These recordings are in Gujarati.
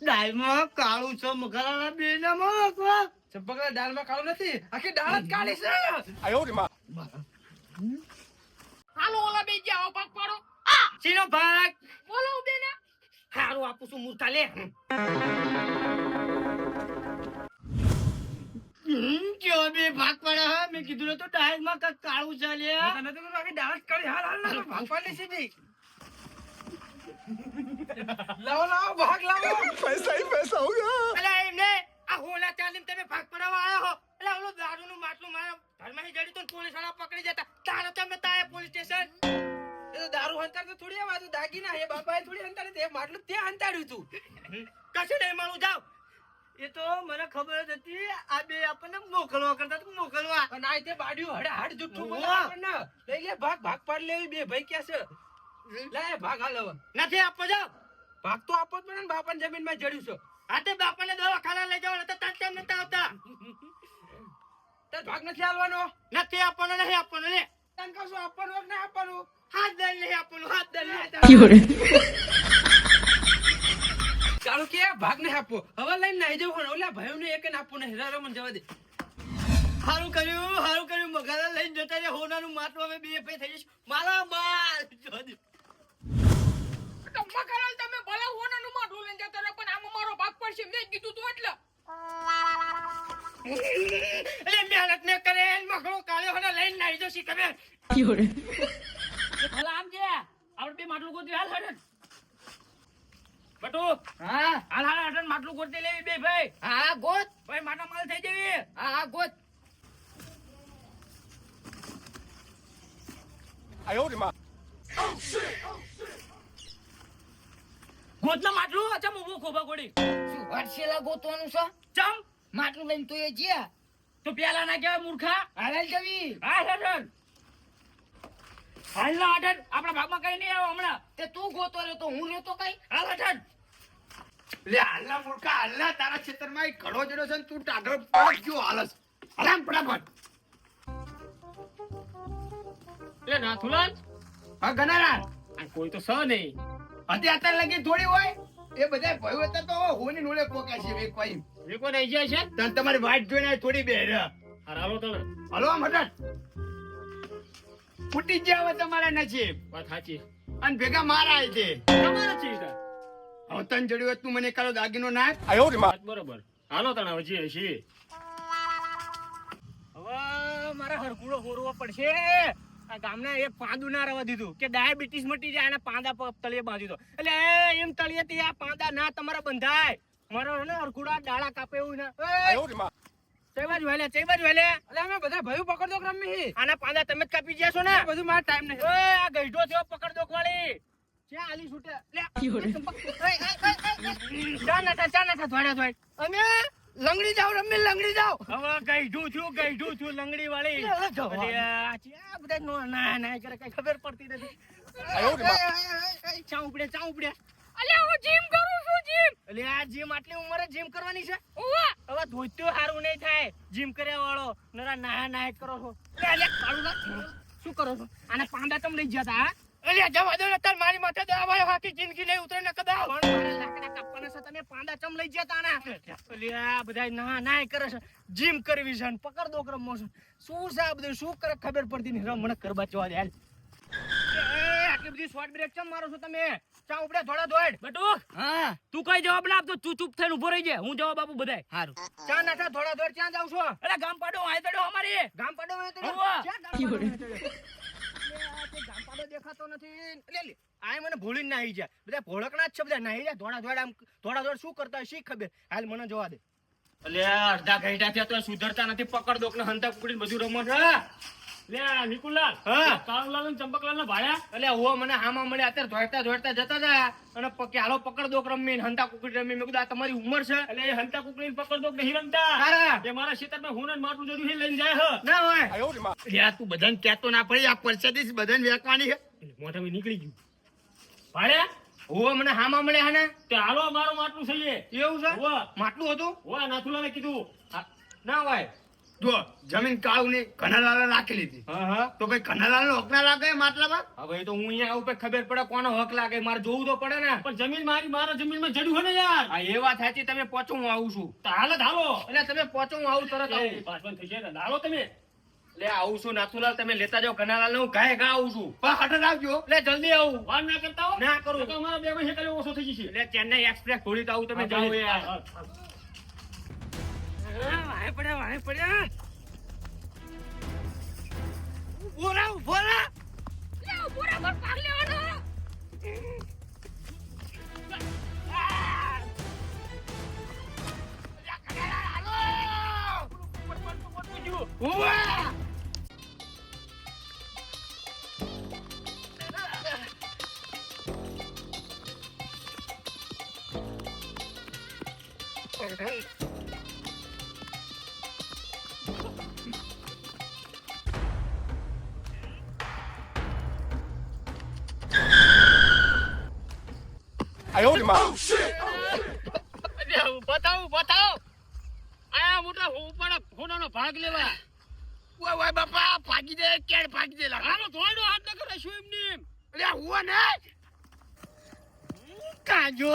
દાળમાં કાળું છે મગરાના બેનામાં ચંપકલા દાળમાં કાળું નથી, આખી દાળ જ કાળી છે. હાલો ઓલા બે જાઓ ભાગ પાડો. સીનો ભાગ બોલો બેના. હારું આપું છું મૂર્ખા લે જો બે ભાગ પડે હા મેં કીધું ને તો દાળમાં કાંઈક કાળું છે લે તને તો આખી દાળ જ કાળી. હાલ ભાગ પાડી સીધી. લાવો ભાગ લાવો. पैसा ही पैसा होगा. અલા એમને આ હોલા ચાલીને તમે ભાગ પડાવવા આવ્યા હો એટલે ઓલો દારૂનું માટલું મારા ઘરમાં જડી તો પોલીસ વાળા પકડી જતા તારો તમે તાય પોલીસ સ્ટેશન એ તો દારૂ હંતાડ તો થોડી આ દાગીના હે બાપાએ થોડી હંતાડી તે માટલું ત્યાં હંતાડ્યું તું. કશું નહીં મારું જાવ એ તો મને ખબર જ હતી આ બે આપણને મોકલવા કરતા તો મોકલવા અને આ તે બાડ્યું હડે હાડ જુઠ્ઠું બોલે ઓવા. આપણને. લઈ લે ભાગ પાડ લેવી બે ભાઈ ક્યાં છે? લે ભાગ હાલ હવે. નથી આપો જાવ ભાગ તો આપો જ પડે ને, બાપાની જમીનમાં જડ્યું છે. આ તે બાપાને દવાખાના લઈ જવાના તો તાર તેમ નતા આવતા તાર ભાગ નથી હાલવાનો. નથી આપવાનો નહીં આપવાનો લે તને કહું છું આપવાનું કે ના આપવાનું. હાથ દઈ નહીં આપવાનું હાથ દઈ નહીં ચાલુ કે ભાગ નહીં આપો. હવે લઈને નાઈ જવું. ઓલા ભાઈઓને એક ને આપવું નહીં. રમણ જવા દે. સારું કર્યું મગાલા લઈને જતા રે હોનાનું માટલું અમે બે પે થઈ જઈશું મારા બાલ જવા દે મગરાલ તમે ભલે હોનાનું માટલું લઈને જતા રહો પણ આમાં મારો ભાગ પડશે. મેં કીધું તું એટલે. એટલે મહેનત ને કરે મગળો કાળ્યો હોના લઈને નાઈ જશી તમે ભલા આમ છે આપણે બે માટલું ગોતી હાલ હડન. બટુ હા હાલ હડન માટલું ગોતી લેવી બે ભાઈ હા ગોત. ભાઈ માટા માલ થઈ જવી હા ગોત. 哎呦我的妈！ ગોતના માટલું અચ્છા મું ખોબા ગોડી શું હર્ષેલા ગોતવાનું છે? ચમ માટલું લઈને તું એ જ્યા. તો પેલા ના કેવાય મૂર્ખા હાલ જવી. હા હડન હાલ ના હડન આપણા ભાગમાં કઈ નહીં આવો હમણાં તે તું ગોતો રહ્યો તો હું રહેતો કઈ. હાલ હડન લે હાલના મૂર્ખા હાલના તારા ક્ષેત્રમાં એક ઘડો જડો છે ને તું ટાઢો પડ ગયો હાલસ હરામ ફટાફટ એટલે નાથુલાલ હા ગનારા આ કોઈ તો સ નહીં. અત્યારે લગી થોડી હોય એ બધા ભયો હતા તો હોની નોળે પોકા છે એક કોઈ એ કોઈ આવી જાય છે તને તમારી વાટ જોઈને થોડી બે રે હાલો તમે હલો આમ હટટ ફૂટી જ જાવ તમારા નસીબ વાત સાચી. અને ભેગા મારા આય છે તમારે છે ઈતા. હવે તને જડ્યું તું મને કાલો દાગીનો નાખ 哎呦我的妈！ વાત બરોબર. હાલો તને હવે જે હશે. હવે મારા હરકુડો હોરવો પડશે. આ ગામના એક પાંદું ના રવા દીધું કે ડાયાબિટીસ મટી જાય અને પાંદા તળિયે બાંધી દો. એટલે એમ તળિયેથી આ પાંદા ના તમારા બંધાય. મારો ને હરકુડા ડાળા કાપે એવું ના. 哎呦我的妈！ ચઈ બાજુ વેલે એટલે અમે બધા ભાઈઓ પકડ દો રમી. આના પાંદા તમે જ કાપી ગયા છો ને. બધું મારો ટાઈમ નહીં. ઓય આ ગઈઢો થયો પકડ દો વાળી. ક્યાં આલી છૂટે લે. ચા નાઠા ધોડ્યા ધોડ. અમે લંગડી જાવ રમી લંગડી જાવ હવે ગઈઢું થયું લંગડી વાળી. લે, જવા. અરે આ ચા બધા ના કરે કઈ ખબર પડતી નથી. 哎呦我的妈！ ચા ઉપડે. અલ્યા હું જીમ કરું છું જીમ. એટલે આ જીમ આટલી ઉંમરે જીમ કરવાની છે. ઓવા. હવે ધોત્યું હારું નહીં થાય. જીમ કર્યા વાળો નરા નાહા કરો છો. એટલે કાળું ના શું કરો છો? આના પાંદા તમ લઈ ગયા તા. અલ્યા જવા દો ને તાર મારી માથે દવા વાળો હાથી જિંદગી નહીં ઉતરે ને કદા પણ મારે લાકડા કાપવાના છે તમે પાંદા ચમ લઈ ગયા તા ના. એટલે આ બધા નાહા કરે છે. જીમ કરવી છે ને પકડ દો રમવો છે. શું છે આ બધું શું કરે ખબર પડતી નહીં. રમણ કરવા જવા દે હાલ. આટલી બધી શોર્ટ બ્રેક ચમ મારો છો તમે? ચા ઉપડે થોડા દોડ. બટુ હા તું કઈ જવાબ ના આપતો તું ચૂપ થઈને ઉભો રહી જાય. હું જવાબ આપું બધાય. હારું ચા નાઠા થોડા દોડ ક્યાં જાવ છો? અરે ગામ પાડો આય તડો અમારી ગામ પાડો હોય તો હોવા. ક્યાં ગામ પાડો હોય તો? લે, આ તે ગામ પાડો દેખાતો નથી. લે આ મને ભૂલીને નાહી જાય. બધા ભોળકણા જ છે બધા નાહી જાય. થોડા દોડ શું કરતા હોય શી ખબર. હાલ મને જોવા દે. એટલે અડધા ઘંટા થયા તો સુધરતા નથી. પકડ દોક ને હંતા કુકડી બધું રમો છે. લે નિકુલલાલ હા. કાળુલાલ ને ચંપકલાલ ને ભાયા. એટલે હું મને હામાં મળે અત્યારે દોડતા જતા હતા અને હાલો પકડ દો રમી હંતા કુકડી રમી મેં કીધું આ તમારી ઉંમર છે એટલે એ હંતા કુકડી પકડ દોક નહીં રમતા. તારા એ મારા ખેતરમાં હું ને માટલું જોડ્યું છે લઈને જાય હ. ના હોય 哎呦我的妈！ યાર તું બધાને કહેતો ના પડી આ પરસાદી બધાને વેચવાની છે એટલે મોઢામાં નીકળી ગયું. ભાડ્યા હું મને હામાં મળે હા ને તે હાલો મારું માટલું છે. એવું છે હોવા માટલું હતું હોવા નાથુલાલે કીધું. ના હોય જો જમીન કાળું ની કનાલાલ રાખી લીધી. તો ભાઈ કનાલાલ નો હક ના લાગે માટલામાં? હવે એ તો હું અહીંયા આવું પછી ખબર પડે કોનો હક લાગે, મારે જોવું તો પડે ને. પણ જમીન મારા જમીનમાં જડ્યું હોય ને યાર. હા એ વાત સાચી, તમે પહોંચો હું આવું છું. તો હાલો જ હાલો. એટલે તમે પહોંચો હું આવું તરત આવું. પાછળ થઈ જાય ને હાલો તમે. એટલે આવું છું નાથુલાલ, તમે લેતા જાઓ કનાલાલ ને, હું ગાય ગા આવું છું. પણ હઠ આવજો એટલે જલ્દી આવું. વાર ના કરતા હો. ના કરું. તો અમારા બે પૈસા કર્યો ઓછો થઈ જશે. એટલે ચેન્નઈ એક્સપ્રેસ થોડી તો આવું તમે જાઓ યાર. વાહે પડ્યા. ઉભો રહો. લે ઉભો રહો, મારો ભાગ લેવાનો.哎呦我的妈！ બતાવો. આયા મોટા ઉપર હોનાનો ભાગ લેવા. ઓય બાપા ભાગી દે, કેડ ભાગી દે લાગે. હાલો ધોઈડો હાથ ન કરે શું એમની. એટલે હુવા ને કાંજો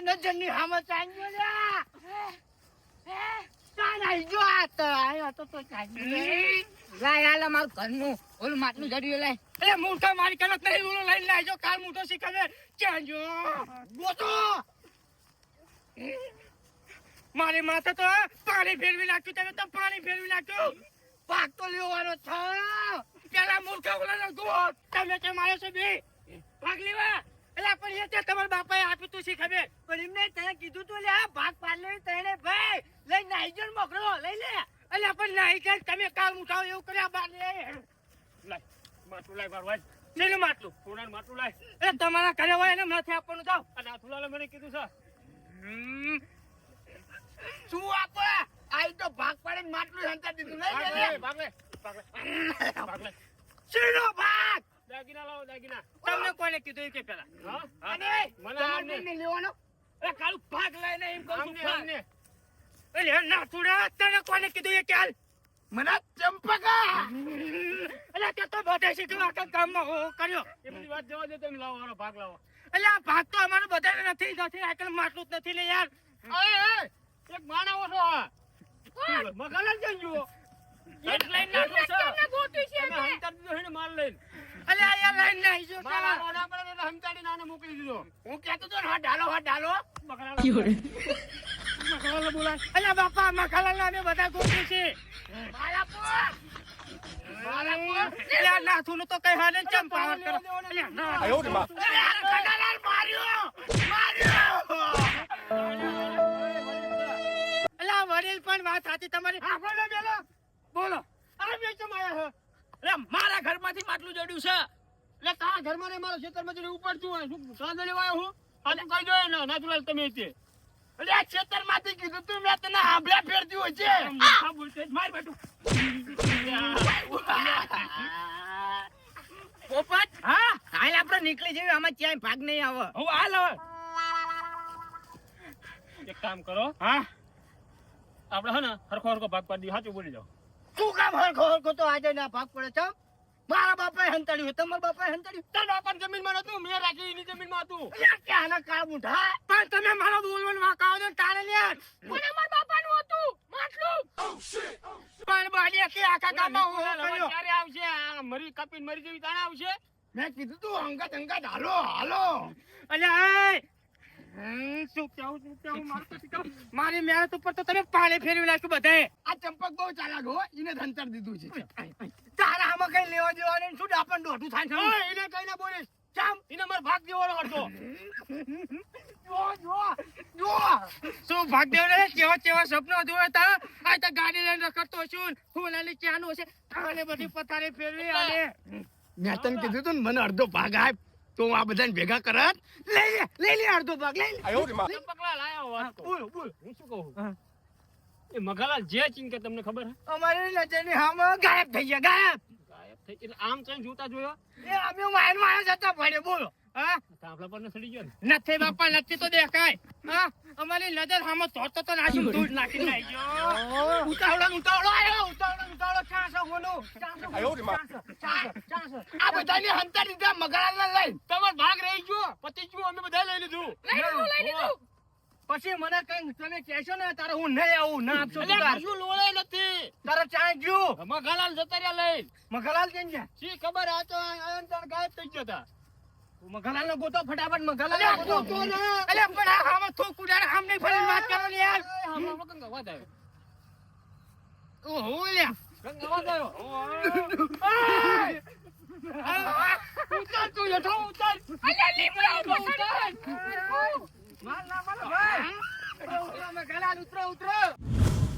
નજરની હામે ચાંજો લ્યા. ચાલ આઈ જો આ તો આયો તો ચાંજો. લાય હાલ મારું ઘરનું ઓલું માટલું જડ્યું લાય. એટલે મૂર્ખા મારી કનક નહીં ઓલો લઈને લાવજો. કાલ મૂઠો શીખવે ચાંજો ગોતો મારી માથે તો પાણી ફેરવી નાખ્યું. તમે તો પાણી ફેરવી નાખ્યું. ભાગ તો લેવાનો છે. પેલા મૂર્ખા ઓલા ગોત તમે કેમ આવ્યો છો બે ભાગ લેવા. એટલે પણ એ ત્યાં તમારા બાપાએ આપ્યું તું શીખવે. પણ એમને તને કીધું તું લ્યા ભાગ પાડલે તને ભાઈ લઈ નાઈ જણ મોકલો લઈ લે. એટલે પણ નહીં કઈ તમે કાલ મુઠાવ એવું કર્યા બાર લે. લાય માટલું લાય મારું લેલું માટલું સોનાનું માટલું લાય. એટલે તમારા ઘરે હોય એને નથી આપવાનું જાવ. અને આ થુલાલે મને કીધું છે શું આપે આઈ તો ભાગ પાડીને માટલું હંતા દીધું નહીં ભાગ લે. શીનો ભાગ દાગીના લાવો દાગીના. તમને કોને કીધું એ કે પેલા અને મને આમને લેવાનો એ કાલ ભાગ લઈને એમ કહું છું આમને. એટલે ના થોડા તને કોને કીધું એ કે હાલ મને ચંપકા એટલે તે તો બધે શીખ્યું આખા ગામમાં હો કર્યો. એ બધી વાત જવા દે તમે લાવો મારો ભાગ લાવો. એટલે આ ભાગ તો અમારો બધાને નથી આકલ માટલું જ નથી લે યાર. એક માણાવો છો આ મગાલા જઈ જુઓ એક લાઈન નાખો છો. કેને ગોતી છે તમે ને? હંતાડી દીધો છે ને માર લઈને. એટલે આ લાઈન નાઈ જો મારા રોડા પર એટલે હંતાડી નાને મોકલી દીધો. હું કહેતો તો હા ડાલો મગાલા બોલાય. એટલે બાપા મગાલા નામે બધા ગોતી છે. એટલે આ નાથુનું તો કઈ હાલે ચમ પાવર કરો. એટલે ના 哎呦我的妈！ કનાલાલ માર્યો અલા વડીલ પણ વાત સાચી તમારી. હા બોલો બેલો બોલો. આ બે ચમ આયા હે. એટલે મારા ઘરમાંથી માટલું જડ્યું છે. એટલે તારા ઘરમાં ને મારા ખેતરમાં જઈને ઉપડતું હોય શું સાંજે લેવા આવ્યો હું. આ તું કઈ જોયે ને નાથુલાલ તમે તે. એટલે આ ખેતરમાંથી કીધું તું મેં તને આંબળા ફેરતી હોય છે. મૂર્ખા બોલતે જ માર બેટું. પોપટ હા હાલ આપણે નીકળી જઈએ આમાં ક્યાંય ભાગ નહીં આવે. હવે હાલ હવે એક કામ કરો. હા આપણે હે ને હરખો ભાગ પાડી સાચું બોલી જાઓ. શું કામ હરખો તો આજે ના ભાગ પડે છે? મારા બાપાએ હંતાડ્યું તમારા બાપાએ હંતાડ્યું. તાર બાપાની જમીનમાં નતું મેં રાખી એની જમીનમાં હતું. અલ્યા ક્યાંના કાળ મૂઢા પણ તમે મારો બોલવાનું વાંકાવો ને તારે લ્યા. પણ અમાર બાપાનું હતું માટલું. પણ બાડી કે આખા ગામમાં હું હવે કર્યો. ક્યારે આવશે આ મરી કાપીને મરી જેવી તાણે આવશે. મેં કીધું તું અંગત હાલો અલ્યા એ શું કેવું મારી મહેનત ઉપર તો તમે પાણી ફેરવી નાખ્યું બધાએ. આ ચંપક બહુ ચાલાક હો એને હંતાડી દીધું છે. તારા આમાં કઈ લેવા દેવા નહીં શું આપણને દોઢું થાય છે? ઓય, એને કઈ ના બોલીશ. ચામ એને મારો ભાગ દેવાનો હતો. જો શું ભાગ દેવાનો કેવા સપનો જોયા તા. આ તો ગાડી લઈને રખડતો છું હું નાની ચાનું હશે આને બધી પથારી ફેરવી આને. મેં તને કીધું તું ને મને અડધો ભાગ આપ તો હું આ બધાને ભેગા કરત. લઈ લે અડધો ભાગ લઈ લે. 哎呦我的妈！ ચંપકલાલ આયા વાત કહું. બોલ બોલ હું શું કહું એ મગાલાલ જે ચીંકે તમને ખબર હે અમારી નજરની સામે ગાયબ થઈ ગયા ગાયબ. ગાયબ થઈ એટલે આમ ચઈને જોતા જોયો. એ અમે વાયરમાં આવ્યા જતા પડે બોલો. હા તાપલા પર સડી ગયો ને. નથી બાપા નથી તો દેખાય હા અમારી નજર સામે ધોતો તો નાખી દૂધ નાખી નાઈ ગયો ઉતાવળો આયો ચાંસો હોનો ચાંસો 哎呦我的妈！ ચાંસો આ બધાને હંતા દીધા મગરાલને લઈ તમાર ભાગ રહી ગયો પતિ ગયો અમે બધા લઈ લીધું લઈ લીધું. પછી મને કઈ તમે કહેશો ને તારે હું નહીં આવું ના આપશો તો તાર શું લોળે નથી તારે ચાય ગયું મગલાલ જતા રહ્યા લઈ મગલાલ કેમ છે શી ખબર આ તો આયન તાર ગાયબ થઈ ગયો તા મગલાલ નો ગોતો ફટાફટ મગલાલ નો ગોતો અલે પણ આ હામાં થોક ઉડાડે આમ નહીં ફરી વાત કરો ને યાર હામાં કંગ અવાજ આવ્યો ઓહો લ્યા કંગ અવાજ આવ્યો ઉતાર તું યથો ઉતાર અલ્યા લીમડા ઉતાર. માર ના મારો ભાઈ મગલાલ ઉતરો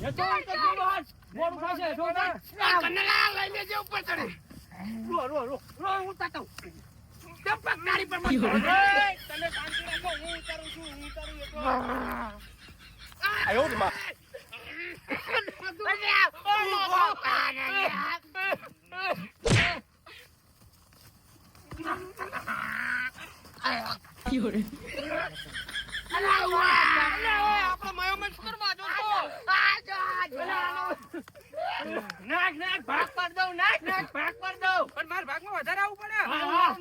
યથો ઉતર જીવાત મોડું થશે જો ઉતાર કન્નલા લઈ લેજે ઉપર ચડે રો ઉતારતો ચંપક ગાડી પર મત તમે શાંતિ રાખો હું ઉતારું છું哎呦我的妈！ નાક ભાગ પર દઉં નાક ભાગ પર દઉં પણ મારા ભાગમાં વધારે આવવું પડે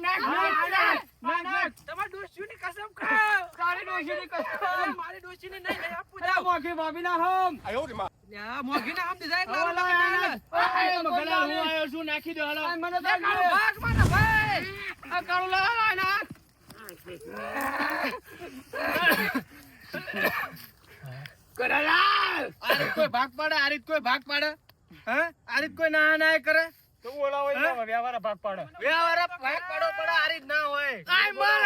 નાક તમારા ડોશીની કસમ ખાઓ. તારી ડોશીની કસમ મારી ડોશીને નહીં લઈ આપું જાઓ. મોખી ભાભી ના હમ 哎呦我的妈！ લ્યા, મોઘીને આમ દીધા એટલે ઓલા આમ નહીં લે. મગલાલ હું આયો છું નાખી દો હાલો મને લે, કાળો ભાગ મારા ભાઈ. આ કાળું લાવ ના કરાલાલ આ રીત કોઈ ભાગ પાડે આ રીત કોઈ ભાગ પાડે હે આ રીત કોઈ ના ના કરે તો ઓલા હોય વ્યવહાર ભાગ પાડે વ્યવહાર ભાગ પાડો પડે આ રીત ના હોય આય મર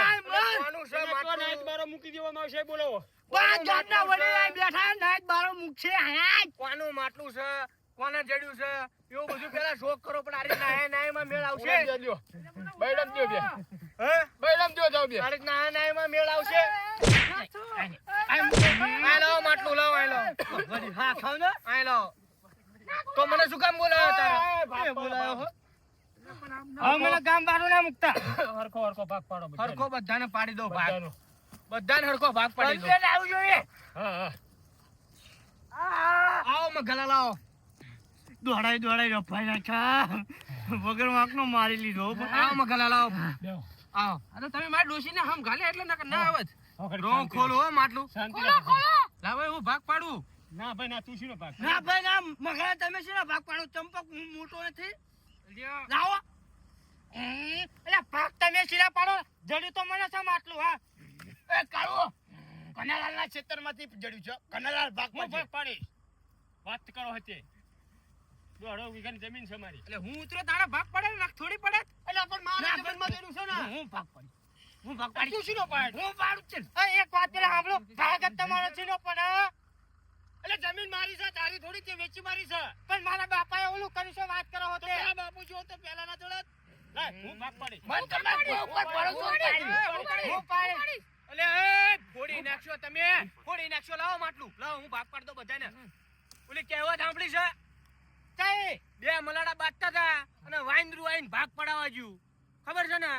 માનું છે નાઈટ બારો મૂકી દેવામાં આવશે બોલાવો બા જાતના વડે બેઠા નાઈટ બારો મૂકશે હાય કોનું માટલું છે કોને જડ્યું છે એવું બધું પેલા શોખ કરો પણ આ રીત ના નાય માં મેળ આવશે બૈડમ દયો બે હે બૈડમ દયો જાવ બે આ રીત ના નાય માં મેળ આવશે આય લાવો માટલું લાવો આય લાવો વળી હા ખાવ ને આય લાવો તો મને શું કામ બોલાયો તારે બોલાયો હો હવે મને ગામ બારો ના મુકતા હરખો ભાગ પાડો હરખો બધાને પાડી દો ભાગ બધાને હરખો ભાગ પાડી દો આવું જોઈએ હા આવો મગલા લાવો દોડાઈ રફાઈ નાખા વગર વાંકનો મારી લીધો આવો મગલા લાવો આવો આ તો તમે મારી ડોશીને હમ ઘાલે એટલે ના આવત. રો ખોલો હો માટલું લાવો હું ભાગ પાડું. ના ભાઈ ના તું શીનો ભાગ ના ભાઈ ના મગા તમે શીનો ભાગ પાડો ચંપક હું મોટો નથી લ્યો. લાવો એટલે ભાગ તમે શીરા પાડો જડ્યું તો મને છે માટલું હા એ કાળો કનાલાલ ના ક્ષેત્રમાંથી જડ્યું છે કનાલાલ ભાગ પાડી વાત કરો હતી 2.5 વીઘાની જમીન છે મારી એટલે હું ઉતરો તારા ભાગ પડે ને થોડી પડે. એટલે પણ મારા જમીનમાં જડ્યું છે ને હું ભાગ પાડી તું શીનો પાડ હું પાડું છે એક વાત પેલા સાંભળો ભાગ જ તમારો શીનો પડે એટલે જમીન મારી છે તારી થોડી કે વેચી મારી છે પણ મારા બાપાએ ઓલું કર્યું છે વાત કરો હોતે પેલા બાપુ જો તો પેલા ના જોડે લે હું ભાગ પાડી મન તમે ઉપર પડો છો હું પાડી એટલે એ ફોડી નાખશો તમે ફોડી નાખશો લાવો માટલું લાવો હું ભાગ પાડ દો બધાને ઓલી કહેવત સાંભળી છે કઈ બે મલાડા બાટતા હતા અને વાંદરું આવીને ભાગ પડાવવા જ્યું ખબર છે ને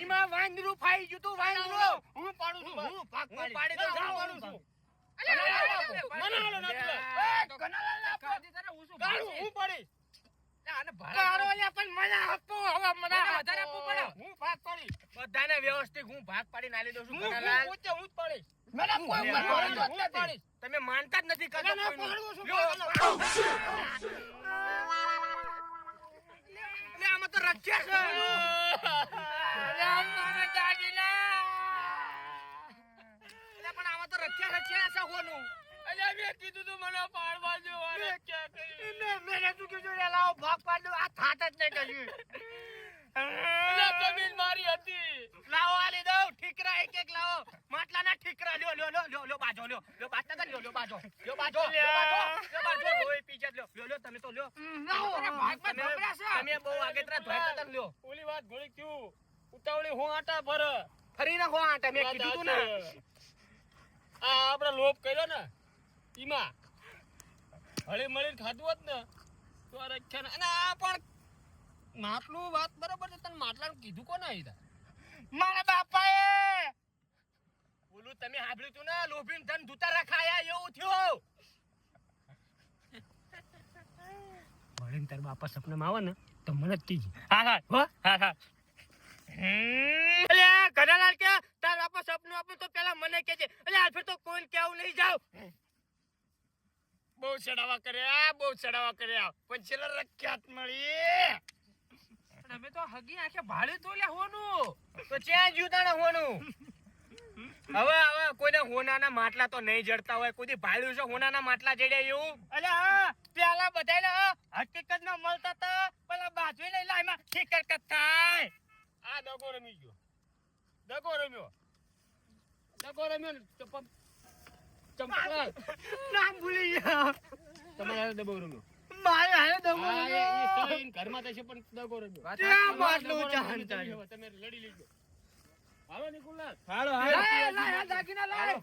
એમાં વાંદરું ફાઈ ગયું તું વાંદરું હું પાડું છું હું ભાગ પાડી દઉં છું હું પાડી બધાને વ્યવસ્થિત હું ભાગ પાડી નાલી દઉં છું તમે માનતા જ નથી આમાં તો રખ્યા છે પણ આમાં તો રખ્યા છે હોનું મેં કીધું તું મને પાડવા જો મેં તું કીધું લાવો ભાગ પાડ દો આ થાત જ નહીં કર્યું જમીન મારી હતી લાવો આલી દઉં ઠીકરા એક લાવો માટલાના ઠીકરા લ્યો બાજો લ્યો બાજતા લ્યો બાજો લોહી પીજે લ્યો તમે તો લ્યો તમે બહુ આગેતરા ધોઈતા તન લ્યો ઓલી વાત ઘોડી ક્યું ઉતાવળી હો આટા ભર ફરીને હો આટા મેં કીધું તું ને આ આપણે લોભ કર્યો ને ઈમાં હળી મળીને ખાધું હોત ને તો આ રખ્યા અને આ પણ માટલું વાત બરાબર છે, તને માટલાનું કીધું કોને આયતા? મારા બાપાએ બોલું તમે સાંભળ્યું તું ને, લોભીને ધન ધૂતા રખાયા એવું થયું. ભણીને તાર બાપા સપનામાં આવે ને તો મને જ કીજે. હા હા હો હા હા અલ્યા ઘનાલાલ કે તાર બાપા સપનું આપે તો પેલા મને કહેજે. અલ્યા આફર તો કોઈ કેવું નહીં જાવ. બહુ ચડાવા કર્યા પણ છેલ્લે રખ્યાત મળી. અમે તો હગી આંખે ભાડે તો લે હોનું. તો ક્યાં જ્યું તાણે હોનું? હવે કોઈને હોનાના માટલા તો નહીં જડતા હોય. કોઈ દી ભાડ્યું છે હોનાના માટલા જડ્યા એવું? અલ્યા હા પેલા બધાને હકીકત ના મળતા તા પેલા બાજુ લઈ લા એમાં ઠીકર થાય. આ દગો રમી ગયો. દગો રમ્યો ને તો ચંપલા નામ ભૂલી ગયા. તમારા દબો રમ્યો. મારે હારે દમો હા, એ સહીન ઘરમાં થશે પણ દગો રમ્યો. ત્યાં માટલું ચાહન તમે લડી લેજો. હાલો નિકુલનાથ. લાય દાગીના લાય.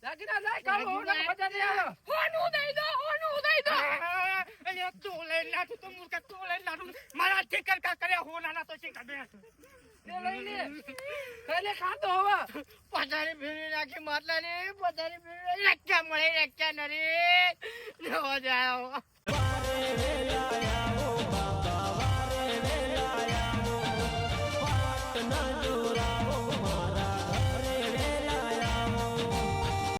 દાગીના લાય કાળો હોના મજા નહીં આવે. હોનું દઈ દો, હોનું દઈ દો. અલ્યા તું લઈ નાઠું તો મૂર્ખા તું લઈ નાઠું મારા ઠીકર કા કરે હોનાના તો શી કરે. તે લઈ લે. કઈને ખાતો હવે. પથારી ફેરવી નાખી માટલા ને પથારી ફેરવી રખ્યા મળે રખ્યા નરે જોવા જાવ.